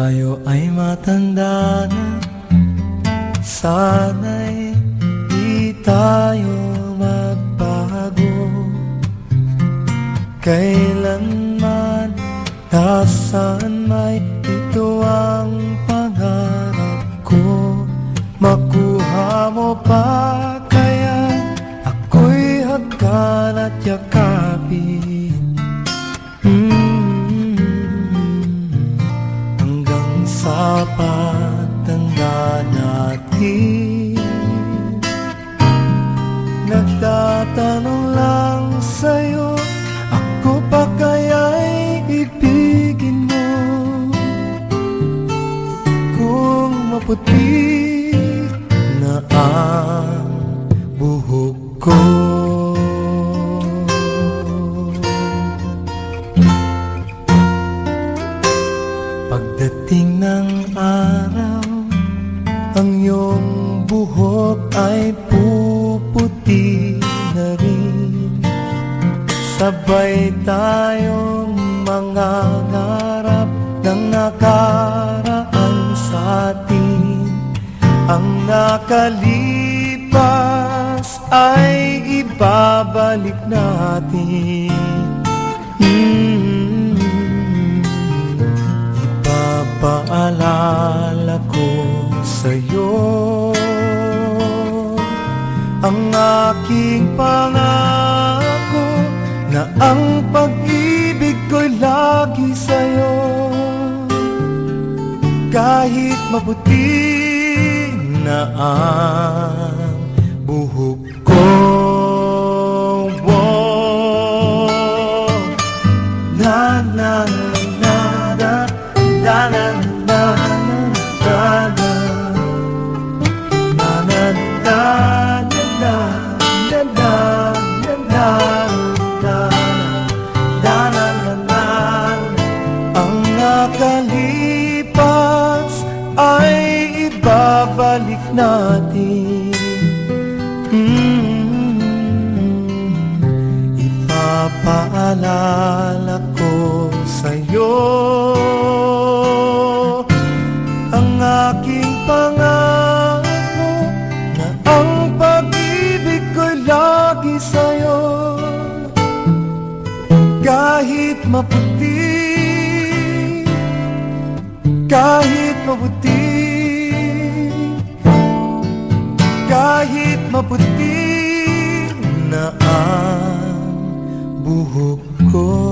tayo ay matanda na, sana'y di tayo magbago. Kailanman, nasaan may ito ang pangarap ko. Makuha mo pa kaya ako'y hagkan at yakapin. Hanggang sa pagtanda natin, nagtatanong lang sa'yo, ako pa kaya'y ibigin mo? Kung maputi na ang buhok ko, pagdating ng araw, ang iyong buhok ay puputi na rin. Sabay tayong mangangarap ng nakaraan sa atin. Ang nakalipas ay ibabalik natin. Ipapaalala ko sa'yo ang aking pangako, na ang pag-ibig ko'y lagi sa'yo. Kahit maputi na ang buhok ko, na na na na na na na nakalipas ay ibabalik natin. Ipapaalala ko sa'yo ang aking pangako, na ang pag-ibig ko'y lagi sa'yo. Kahit maputi, kahit maputi, kahit maputi na ang buhok ko.